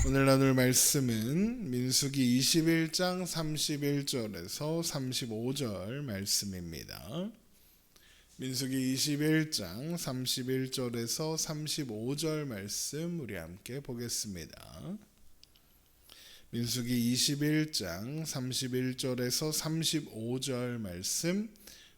오늘 나눌 말씀은 민수기 21장 31절에서 35절 말씀입니다. 민수기 21장 31절에서 35절 말씀 우리 함께 보겠습니다. 민수기 21장 31절에서 35절 말씀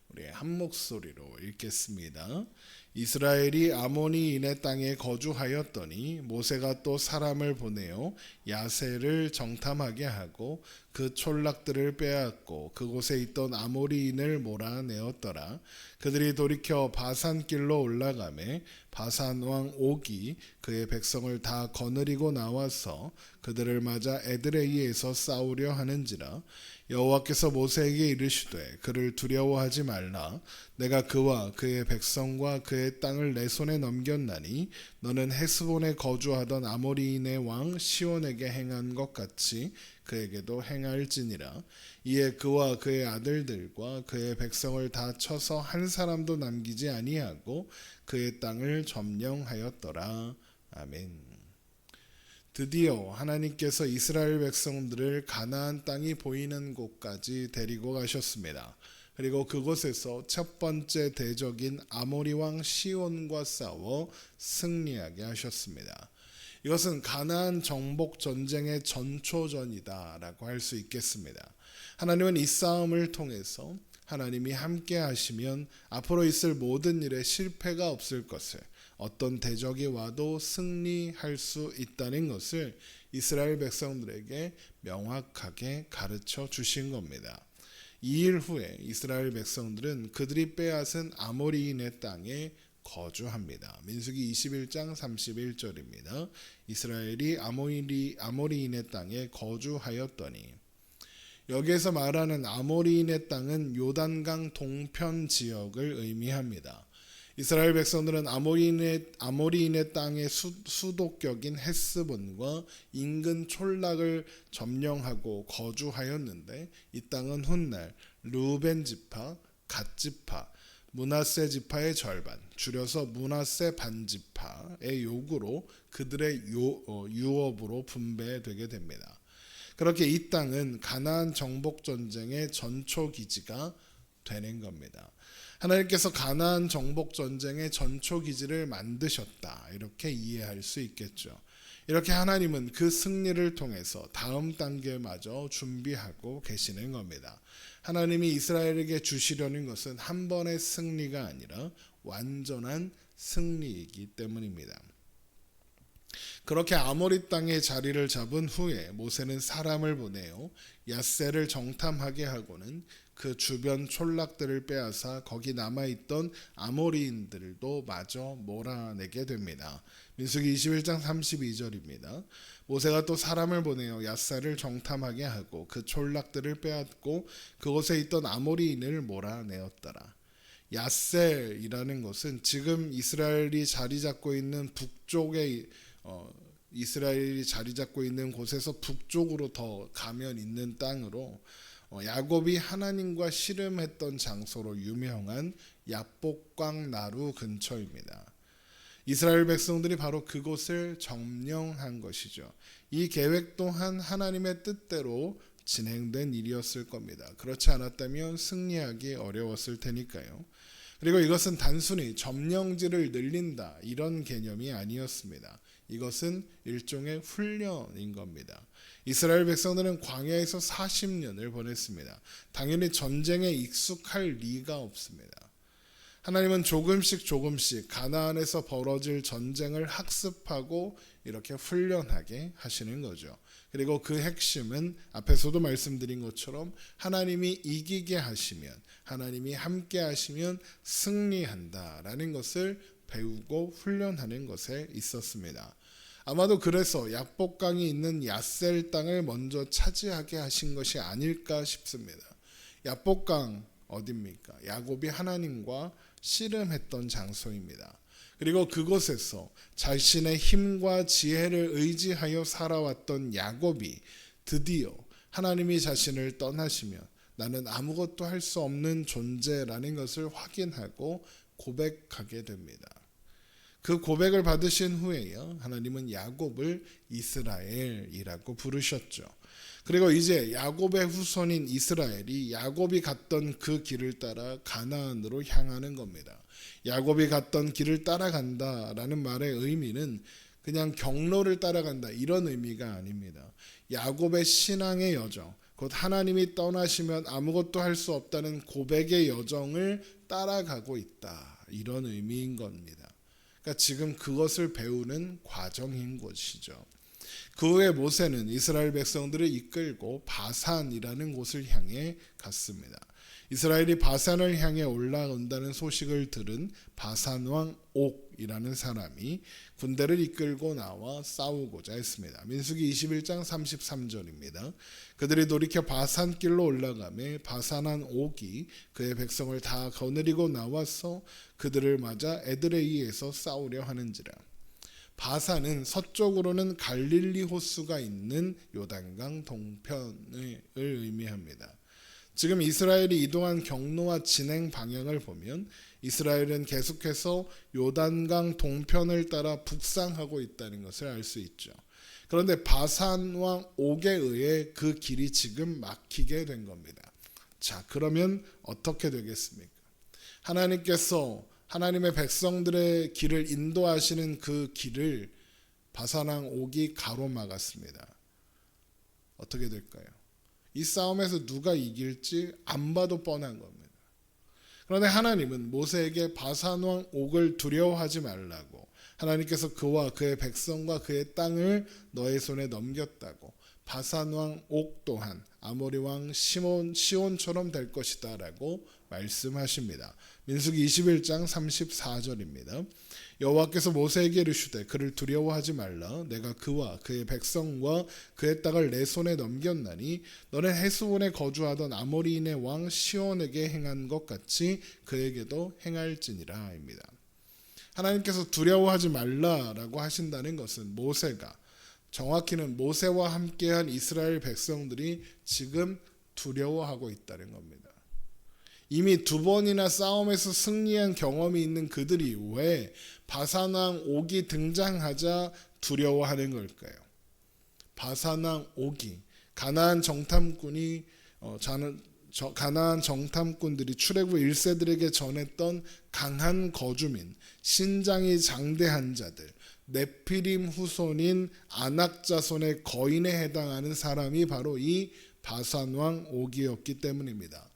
우리 한 목소리로 읽겠습니다. 이스라엘이 아모니인의 땅에 거주하였더니 모세가 또 사람을 보내어 야세를 정탐하게 하고 그 촌락들을 빼앗고 그곳에 있던 아모리인을 몰아내었더라. 그들이 돌이켜 바산길로 올라가매 바산 왕 옥이 그의 백성을 다 거느리고 나와서 그들을 맞아 에드레이에서 싸우려 하는지라. 여호와께서 모세에게 이르시되 그를 두려워하지 말라. 내가 그와 그의 백성과 그의 땅을 내 손에 넘겼나니 너는 헤스본에 거주하던 아모리인의 왕 시온에게 행한 것 같이 그에게도 행할지니라. 이에 그와 그의 아들들과 그의 백성을 다 쳐서 한 사람도 남기지 아니하고 그의 땅을 점령하였더라. 아멘. 드디어 하나님께서 이스라엘 백성들을 가나안 땅이 보이는 곳까지 데리고 가셨습니다. 그리고 그곳에서 첫 번째 대적인 아모리 왕 시온과 싸워 승리하게 하셨습니다. 이것은 가나안 정복 전쟁의 전초전이다라고 할 수 있겠습니다. 하나님은 이 싸움을 통해서 하나님이 함께 하시면 앞으로 있을 모든 일에 실패가 없을 것을, 어떤 대적이 와도 승리할 수 있다는 것을 이스라엘 백성들에게 명확하게 가르쳐 주신 겁니다. 2일 후에 이스라엘 백성들은 그들이 빼앗은 아모리인의 땅에 거주합니다. 민수기 21장 31절입니다. 이스라엘이 아모리인의 땅에 거주하였더니, 여기에서 말하는 아모리인의 땅은 요단강 동편 지역을 의미합니다. 이스라엘 백성들은 아모리인의 땅의 수도격인 헤스본과 인근 촌락을 점령하고 거주하였는데, 이 땅은 훗날 르우벤 지파, 갓 지파, 므낫세 지파의 절반, 줄여서 므낫세 반지파의 요구로 그들의 유업으로 분배되게 됩니다. 그렇게 이 땅은 가나안 정복 전쟁의 전초 기지가 되는 겁니다. 하나님께서 가나안 정복 전쟁의 전초 기지를 만드셨다, 이렇게 이해할 수 있겠죠. 이렇게 하나님은 그 승리를 통해서 다음 단계마저 준비하고 계시는 겁니다. 하나님이 이스라엘에게 주시려는 것은 한 번의 승리가 아니라 완전한 승리이기 때문입니다. 그렇게 아모리 땅에 자리를 잡은 후에 모세는 사람을 보내어 야세를 정탐하게 하고는 그 주변 촌락들을 빼앗아 거기 남아있던 아모리인들도 마저 몰아내게 됩니다. 민수기 21장 32절입니다. 모세가 또 사람을 보내어 야세를 정탐하게 하고 그 촌락들을 빼앗고 그곳에 있던 아모리인을 몰아내었더라. 야셀이라는 것은 지금 이스라엘이 자리 잡고 있는 이스라엘이 자리 잡고 있는 곳에서 북쪽으로 더 가면 있는 땅으로, 야곱이 하나님과 씨름했던 장소로 유명한 야복강 나루 근처입니다. 이스라엘 백성들이 바로 그곳을 점령한 것이죠. 이 계획 또한 하나님의 뜻대로 진행된 일이었을 겁니다. 그렇지 않았다면 승리하기 어려웠을 테니까요. 그리고 이것은 단순히 점령지를 늘린다, 이런 개념이 아니었습니다. 이것은 일종의 훈련인 겁니다. 이스라엘 백성들은 광야에서 40년을 보냈습니다. 당연히 전쟁에 익숙할 리가 없습니다. 하나님은 조금씩 가나안에서 벌어질 전쟁을 학습하고 이렇게 훈련하게 하시는 거죠. 그리고 그 핵심은 앞에서도 말씀드린 것처럼 하나님이 이기게 하시면, 하나님이 함께 하시면 승리한다라는 것을 배우고 훈련하는 것에 있었습니다. 아마도 그래서 야복강이 있는 야셀 땅을 먼저 차지하게 하신 것이 아닐까 싶습니다. 야복강 어디입니까? 야곱이 하나님과 씨름했던 장소입니다. 그리고 그곳에서 자신의 힘과 지혜를 의지하여 살아왔던 야곱이 드디어 하나님이 자신을 떠나시면 나는 아무것도 할 수 없는 존재라는 것을 확인하고 고백하게 됩니다. 그 고백을 받으신 후에요, 하나님은 야곱을 이스라엘이라고 부르셨죠. 그리고 이제 야곱의 후손인 이스라엘이 야곱이 갔던 그 길을 따라 가나안으로 향하는 겁니다. 야곱이 갔던 길을 따라간다라는 말의 의미는 그냥 경로를 따라간다 이런 의미가 아닙니다. 야곱의 신앙의 여정, 곧 하나님이 떠나시면 아무것도 할 수 없다는 고백의 여정을 따라가고 있다 이런 의미인 겁니다. 그러니까 지금 그것을 배우는 과정인 것이죠. 그 후에 모세는 이스라엘 백성들을 이끌고 바산이라는 곳을 향해 갔습니다. 이스라엘이 바산을 향해 올라온다는 소식을 들은 바산 왕 옥이라는 사람이 군대를 이끌고 나와 싸우고자 했습니다. 민수기 21장 33절입니다. 그들이 돌이켜 바산길로 올라가매 바산한 옥이 그의 백성을 다 거느리고 나와서 그들을 맞아 에드레이에서 싸우려 하는지라. 바산은 서쪽으로는 갈릴리 호수가 있는 요단강 동편을 의미합니다. 지금 이스라엘이 이동한 경로와 진행 방향을 보면 이스라엘은 계속해서 요단강 동편을 따라 북상하고 있다는 것을 알 수 있죠. 그런데 바산 왕 옥에 의해 그 길이 지금 막히게 된 겁니다. 자, 그러면 어떻게 되겠습니까? 하나님께서 하나님의 백성들의 길을 인도하시는 그 길을 바산 왕 옥이 가로막았습니다. 어떻게 될까요? 이 싸움에서 누가 이길지 안 봐도 뻔한 겁니다. 그런데 하나님은 모세에게 바산 왕 옥을 두려워하지 말라고, 하나님께서 그와 그의 백성과 그의 땅을 너의 손에 넘겼다고, 바산 왕 옥 또한 아모리 왕 시온처럼 될 것이다 라고 말씀하십니다. 민수기 21장 34절입니다. 여호와께서 모세에게 이르시되 그를 두려워하지 말라. 내가 그와 그의 백성과 그의 땅을 내 손에 넘겼나니 너는 헤스본에 거주하던 아모리인의 왕 시온에게 행한 것 같이 그에게도 행할지니라 입니다. 하나님께서 두려워하지 말라라고 하신다는 것은 모세가, 정확히는 모세와 함께한 이스라엘 백성들이 지금 두려워하고 있다는 겁니다. 이미 두 번이나 싸움에서 승리한 경험이 있는 그들이 왜 바산 왕 옥이 등장하자 두려워하는 걸까요? 바산 왕 옥이 가나안 정탐꾼들이 출애굽 1세들에게 전했던 강한 거주민, 신장이 장대한 자들, 네피림 후손인 아낙 자손의 거인에 해당하는 사람이 바로 이 바산 왕 옥이었기 때문입니다.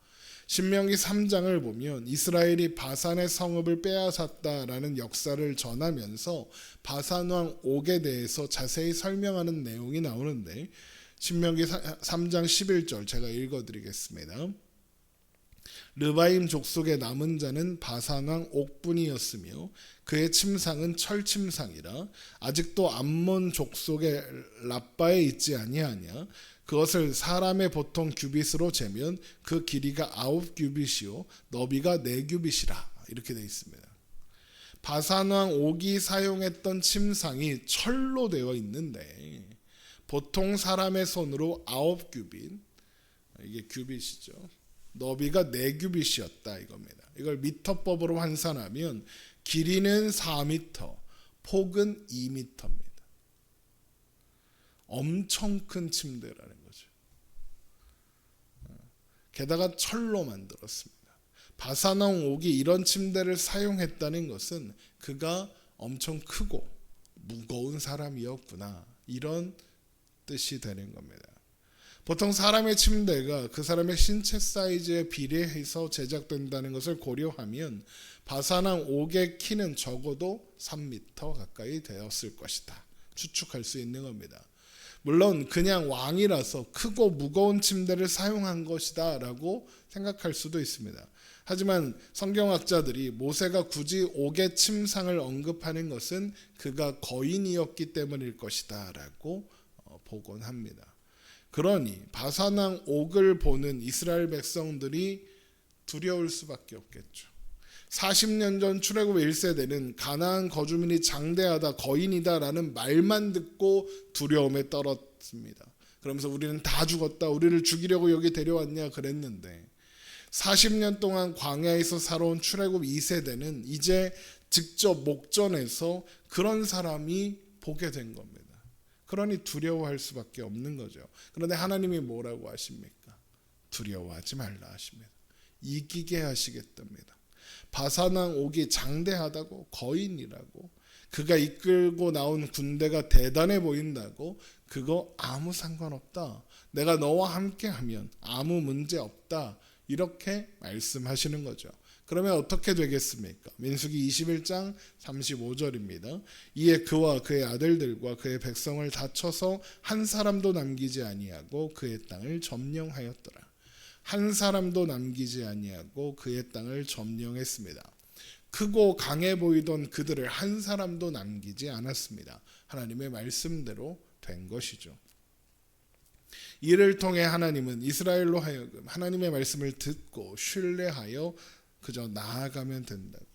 신명기 3장을 보면 이스라엘이 바산의 성읍을 빼앗았다라는 역사를 전하면서 바산 왕 옥에 대해서 자세히 설명하는 내용이 나오는데, 신명기 3장 11절 제가 읽어드리겠습니다. 르바임 족속의 남은 자는 바산 왕 옥뿐이었으며 그의 침상은 철침상이라 아직도 암몬 족속의 라빠에 있지 아니하냐. 그것을 사람의 보통 규빗으로 재면 그 길이가 9규빗이요 너비가 4규빗이라 이렇게 되어 있습니다. 바산 왕 옥이 사용했던 침상이 철로 되어 있는데 보통 사람의 손으로 9규빗, 이게 규빗이죠. 너비가 4규빗이었다 이겁니다. 이걸 미터법으로 환산하면 길이는 4m, 폭은 2m입니다. 엄청 큰 침대라는 거죠. 게다가 철로 만들었습니다. 바산 왕 옥이 이런 침대를 사용했다는 것은 그가 엄청 크고 무거운 사람이었구나 이런 뜻이 되는 겁니다. 보통 사람의 침대가 그 사람의 신체 사이즈에 비례해서 제작된다는 것을 고려하면 바산 왕 옥의 키는 적어도 3m 가까이 되었을 것이다 추측할 수 있는 겁니다. 물론 그냥 왕이라서 크고 무거운 침대를 사용한 것이다 라고 생각할 수도 있습니다. 하지만 성경학자들이 모세가 굳이 옥의 침상을 언급하는 것은 그가 거인이었기 때문일 것이다 라고 보곤 합니다. 그러니 바산 왕 옥을 보는 이스라엘 백성들이 두려울 수밖에 없겠죠. 40년 전 출애굽 1세대는 가나안 거주민이 장대하다 거인이다라는 말만 듣고 두려움에 떨었습니다. 그러면서 우리는 다 죽었다, 우리를 죽이려고 여기 데려왔냐 그랬는데 40년 동안 광야에서 살아온 출애굽 2세대는 이제 직접 목전에서 그런 사람이 보게 된 겁니다. 그러니 두려워할 수밖에 없는 거죠. 그런데 하나님이 뭐라고 하십니까? 두려워하지 말라 하십니다. 이기게 하시겠답니다. 바산왕 옥이 장대하다고, 거인이라고, 그가 이끌고 나온 군대가 대단해 보인다고, 그거 아무 상관없다. 내가 너와 함께하면 아무 문제 없다. 이렇게 말씀하시는 거죠. 그러면 어떻게 되겠습니까? 민수기 21장 35절입니다. 이에 그와 그의 아들들과 그의 백성을 다 쳐서 한 사람도 남기지 아니하고 그의 땅을 점령하였더라. 한 사람도 남기지 아니하고 그의 땅을 점령했습니다. 크고 강해 보이던 그들을 한 사람도 남기지 않았습니다. 하나님의 말씀대로 된 것이죠. 이를 통해 하나님은 이스라엘로 하여금 하나님의 말씀을 듣고 신뢰하여 그저 나아가면 된다고,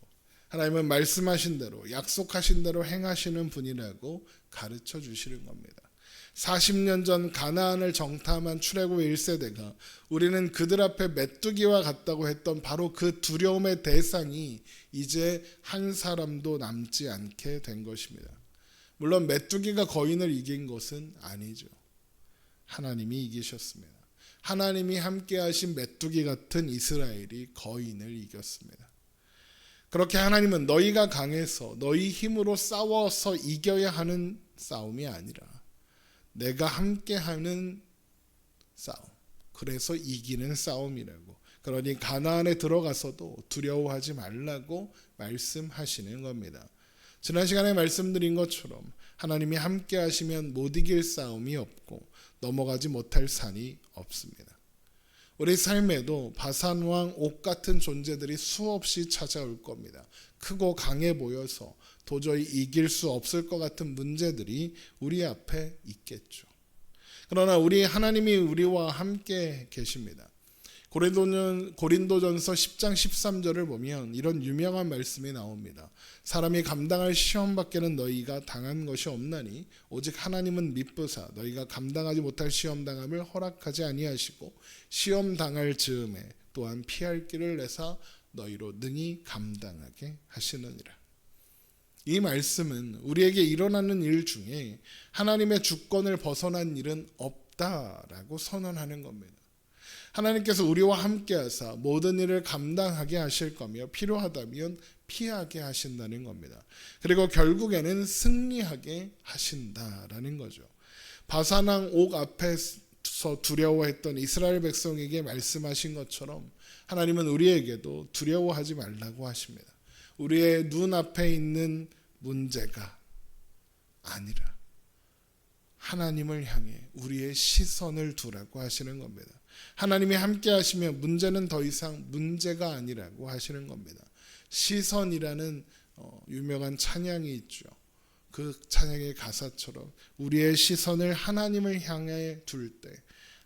하나님은 말씀하신 대로 약속하신 대로 행하시는 분이라고 가르쳐 주시는 겁니다. 40년 전 가나안을 정탐한 출애굽 1세대가 우리는 그들 앞에 메뚜기와 같다고 했던 바로 그 두려움의 대상이 이제 한 사람도 남지 않게 된 것입니다. 물론 메뚜기가 거인을 이긴 것은 아니죠. 하나님이 이기셨습니다. 하나님이 함께 하신 메뚜기 같은 이스라엘이 거인을 이겼습니다. 그렇게 하나님은 너희가 강해서 너희 힘으로 싸워서 이겨야 하는 싸움이 아니라 내가 함께하는 싸움, 그래서 이기는 싸움이라고, 그러니 가나안에 들어가서도 두려워하지 말라고 말씀하시는 겁니다. 지난 시간에 말씀드린 것처럼 하나님이 함께 하시면 못 이길 싸움이 없고 넘어가지 못할 산이 없습니다. 우리 삶에도 바산왕 옥 같은 존재들이 수없이 찾아올 겁니다. 크고 강해 보여서 도저히 이길 수 없을 것 같은 문제들이 우리 앞에 있겠죠. 그러나 우리 하나님이 우리와 함께 계십니다. 고린도전서 10장 13절을 보면 이런 유명한 말씀이 나옵니다. 사람이 감당할 시험 밖에는 너희가 당한 것이 없나니 오직 하나님은 미쁘사 너희가 감당하지 못할 시험 당함을 허락하지 아니하시고 시험 당할 즈음에 또한 피할 길을 내사 너희로 능히 감당하게 하시느니라. 이 말씀은 우리에게 일어나는 일 중에 하나님의 주권을 벗어난 일은 없다라고 선언하는 겁니다. 하나님께서 우리와 함께 하사 모든 일을 감당하게 하실 거며 필요하다면 피하게 하신다는 겁니다. 그리고 결국에는 승리하게 하신다라는 거죠. 바산왕 옥 앞에서 두려워했던 이스라엘 백성에게 말씀하신 것처럼 하나님은 우리에게도 두려워하지 말라고 하십니다. 우리의 눈앞에 있는 문제가 아니라 하나님을 향해 우리의 시선을 두라고 하시는 겁니다. 하나님이 함께 하시면 문제는 더 이상 문제가 아니라고 하시는 겁니다. 시선이라는 유명한 찬양이 있죠. 그 찬양의 가사처럼 우리의 시선을 하나님을 향해 둘 때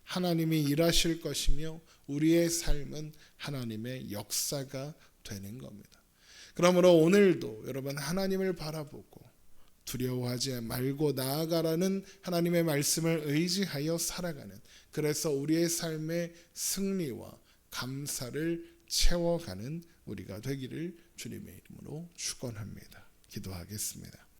하나님이 일하실 것이며 우리의 삶은 하나님의 역사가 되는 겁니다. 그러므로 오늘도 여러분 하나님을 바라보고 두려워하지 말고 나아가라는 하나님의 말씀을 의지하여 살아가는, 그래서 우리의 삶의 승리와 감사를 채워가는 우리가 되기를 주님의 이름으로 축원합니다. 기도하겠습니다.